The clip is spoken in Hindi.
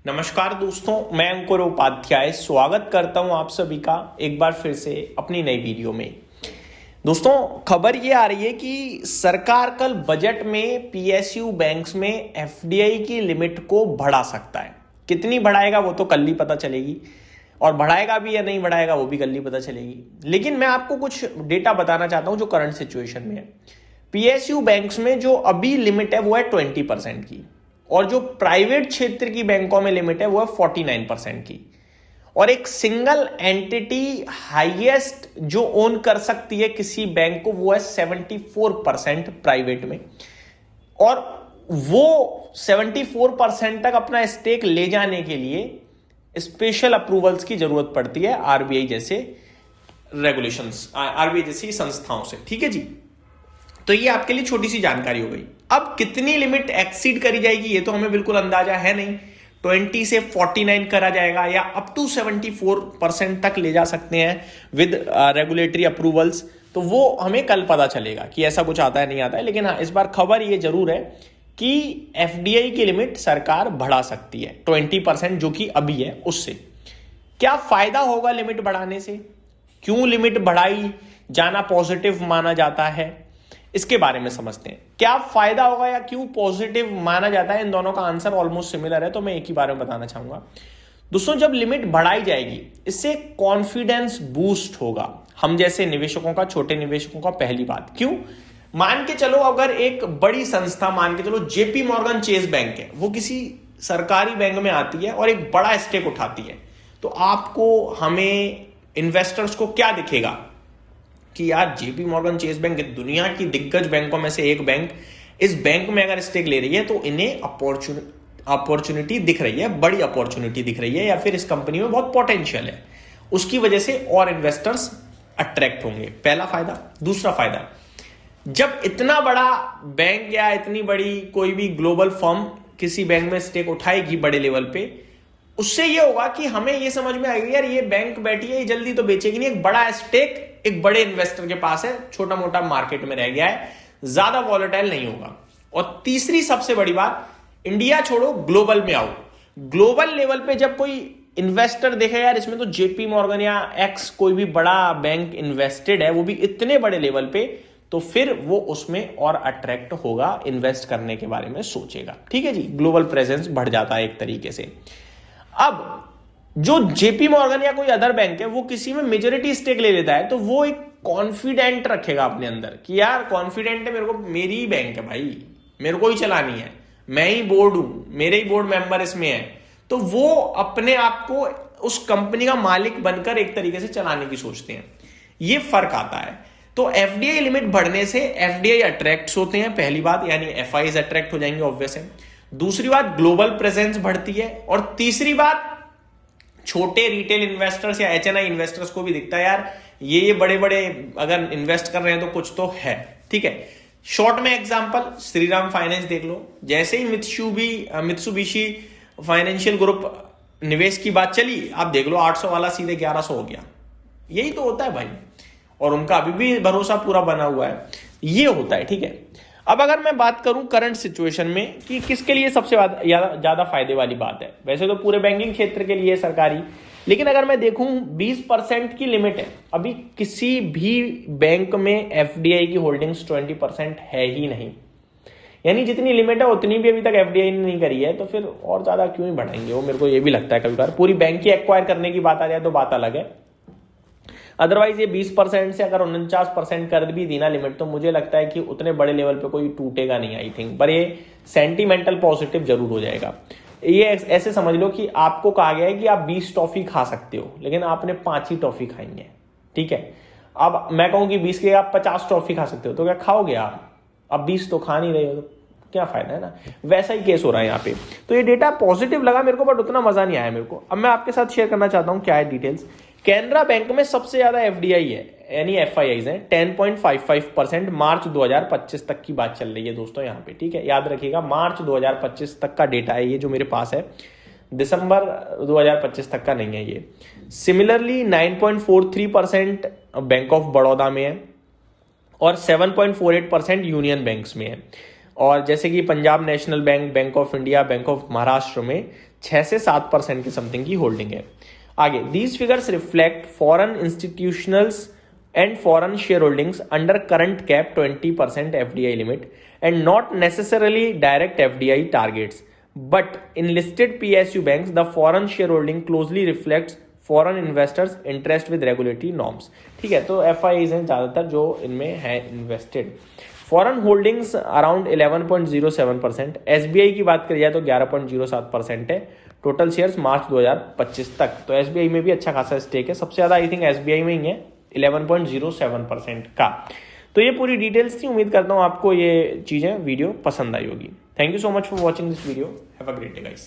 नमस्कार दोस्तों, मैं अंकुर उपाध्याय स्वागत करता हूं आप सभी का एक बार फिर से अपनी नई वीडियो में। दोस्तों, खबर ये आ रही है कि सरकार कल बजट में पीएसयू बैंक्स में एफडीआई की लिमिट को बढ़ा सकता है। कितनी बढ़ाएगा वो तो कल ही पता चलेगी, और बढ़ाएगा भी या नहीं बढ़ाएगा वो भी कल ही पता चलेगी। लेकिन मैं आपको कुछ डेटा बताना चाहता हूं जो करंट सिचुएशन में है। पीएसयू बैंक्स में जो अभी लिमिट है वो है 20% की, और जो प्राइवेट क्षेत्र की बैंकों में लिमिट है वो है 49% की। और एक सिंगल एंटिटी हाईएस्ट जो ओन कर सकती है किसी बैंक को वो है 74% प्राइवेट में, और वो 74% तक अपना स्टेक ले जाने के लिए स्पेशल अप्रूवल्स की जरूरत पड़ती है आरबीआई जैसे रेगुलेशंस, आरबीआई जैसी संस्थाओं से। ठीक है जी, तो ये आपके लिए छोटी सी जानकारी हो गई। अब कितनी लिमिट एक्सीड करी जाएगी ये तो हमें बिल्कुल अंदाजा है नहीं। 20 से 49 करा जाएगा या अप टू 74% तक ले जा सकते हैं विद रेगुलेटरी अप्रूवल्स, तो वो हमें कल पता चलेगा कि ऐसा कुछ आता है नहीं आता है। लेकिन हाँ, इस बार खबर ये जरूर है कि एफडीआई की लिमिट सरकार बढ़ा सकती है 20% जो कि अभी है उससे। क्या फायदा होगा लिमिट बढ़ाने से, क्यों लिमिट बढ़ाई जाना पॉजिटिव माना जाता है, इसके बारे में समझते हैं। क्या फायदा होगा या क्यों पॉजिटिव माना जाता है, इन दोनों का आंसर ऑलमोस्ट सिमिलर है, तो मैं एक ही बारे में बताना चाहूंगा। दोस्तों, जब लिमिट बढ़ाई जाएगी इससे कॉन्फिडेंस बूस्ट होगा हम जैसे निवेशकों का, छोटे निवेशकों का। पहली बात, क्यों? मान के चलो अगर एक बड़ी संस्था, मान के चलो जेपी मॉर्गन चेस बैंक है, वो किसी सरकारी बैंक में आती है और एक बड़ा स्टेक उठाती है, तो आपको, हमें, इन्वेस्टर्स को क्या दिखेगा कि यार जेपी मॉर्गन चेस बैंक दुनिया की दिग्गज बैंकों में से एक बैंक, इस बैंक में अगर स्टेक ले रही है तो इन्हें अपॉर्चुनिटी दिख रही है, बड़ी अपॉर्चुनिटी दिख रही है, या फिर इस कंपनी में बहुत पोटेंशियल है, उसकी वजह से और इन्वेस्टर्स अट्रैक्ट होंगे। पहला फायदा। दूसरा फायदा, जब इतना बड़ा बैंक या इतनी बड़ी कोई भी ग्लोबल फर्म किसी बैंक में स्टेक उठाएगी बड़े लेवल पे, उससे ये होगा कि हमें ये समझ में आएगी यार ये बैंक बैठी है, ये जल्दी तो बेचेगी नहीं, एक बड़ा स्टेक एक बड़े इन्वेस्टर के पास है, छोटा मोटा मार्केट में रह गया है, ज्यादा वॉलेटाइल नहीं होगा। और तीसरी सबसे बड़ी बात, इंडिया छोड़ो ग्लोबल में आओ। ग्लोबल लेवल पे जब कोई इन्वेस्टर देखे यार इसमें तो जेपी मॉर्गन या एक्स कोई भी बड़ा बैंक इन्वेस्टेड है, वो भी इतने बड़े लेवल पे, तो फिर वो उसमें और अट्रैक्ट होगा, इन्वेस्ट करने के बारे में सोचेगा। ठीक है जी, ग्लोबल प्रेजेंस बढ़ जाता है एक तरीके से। अब जो जेपी मॉर्गन या कोई अदर बैंक है वो किसी में मेजॉरिटी स्टेक ले लेता है, तो वो एक कॉन्फिडेंट रखेगा अपने अंदर कि यार कॉन्फिडेंट है, मेरे को, मेरी ही बैंक है भाई, मेरे को ही चलानी है, मैं ही बोर्ड हूं, मेरे ही बोर्ड मेंबर इसमें है, तो वो अपने आप को उस कंपनी का मालिक बनकर एक तरीके से चलाने की सोचते हैं। ये फर्क आता है। तो एफडीआई लिमिट बढ़ने से एफडीआई अट्रैक्ट होते हैं, पहली बात, यानी एफआईज अट्रैक्ट हो जाएंगे, ऑब्वियस है। दूसरी बात, ग्लोबल प्रेजेंस बढ़ती है। और तीसरी बात, छोटे रिटेल इन्वेस्टर्स या एचएनआई इन्वेस्टर्स को भी दिखता है यार ये बड़े बड़े अगर इन्वेस्ट कर रहे हैं तो कुछ तो है। ठीक है, शॉर्ट में एग्जांपल श्रीराम फाइनेंस देख लो, जैसे ही मित्सुबिशी फाइनेंशियल ग्रुप निवेश की बात चली, आप देख लो 800 वाला सीधे 1100 हो गया। यही तो होता है भाई, और उनका अभी भी भरोसा पूरा बना हुआ है, ये होता है। ठीक है, अब अगर मैं बात करूं करंट सिचुएशन में कि किसके लिए सबसे ज्यादा फायदे वाली बात है, वैसे तो पूरे बैंकिंग क्षेत्र के लिए सरकारी, लेकिन अगर मैं देखूं 20% की लिमिट है अभी, किसी भी बैंक में एफडीआई की होल्डिंग्स 20% है ही नहीं, यानी जितनी लिमिट है उतनी भी अभी तक एफडीआई ने नहीं करी है, तो फिर और ज्यादा क्यों ही बढ़ाएंगे वो, मेरे को ये भी लगता है। कभी बार पूरी बैंक की एक्वायर करने की बात आ जाए तो बात अलग है, अदरवाइज ये 20% से अगर 49% कर भी दी ना लिमिट, तो मुझे लगता है कि उतने बड़े लेवल पे कोई टूटेगा नहीं आई थिंक, पर ये सेंटिमेंटल पॉजिटिव जरूर हो जाएगा। ये ऐसे समझ लो कि आपको कहा गया है कि आप 20 टॉफी खा सकते हो, लेकिन आपने 5 ही टॉफी खाई है। ठीक है, अब मैं कहूं कि 20 के आप 50 टॉफी खा सकते हो, तो क्या खाओगे आप? अब 20 तो खा नहीं रहे हो, तो क्या फायदा है ना। वैसा ही केस हो रहा है यहाँ पे। तो ये डेटा पॉजिटिव लगा मेरे को, बट उतना मजा नहीं आया मेरे को। अब मैं आपके साथ शेयर करना चाहता हूँ क्या है डिटेल्स। कैनरा बैंक में सबसे ज्यादा एफडीआई है, यानी एफआईआईज है, 10.55%। मार्च 2025 तक की बात चल रही है दोस्तों यहाँ पे। ठीक है, याद रखिएगा मार्च 2025 तक का डेटा है ये जो मेरे पास है, दिसंबर 2025 तक का नहीं है ये। सिमिलरली 9.43% बैंक ऑफ बड़ौदा में है, और 7.48% यूनियन बैंक्स में है। और जैसे कि Punjab national bank, bank of India, bank of Maharashtra में 6 से 7% की समथिंग की होल्डिंग है। आगे, these figures reflect foreign institutionals and foreign shareholdings under current cap 20% FDI limit and not necessarily direct FDI targets. But in listed PSU banks, the foreign shareholding closely reflects foreign investors' interest with regulatory norms. ठीक है, तो FIIs हैं ज़्यादातर जो इनमें है invested. Foreign holdings around 11.07%। SBI की बात करी जाए तो 11.07% है। टोटल शेयर्स मार्च 2025 तक। तो SBI में भी अच्छा खासा स्टेक है, सबसे ज़्यादा आई थिंक SBI में ही है 11.07% का। तो ये पूरी डिटेल्स थी। उम्मीद करता हूँ आपको ये चीज़ें वीडियो पसंद आई होगी। Thank you so much for watching this video. Have a great day guys.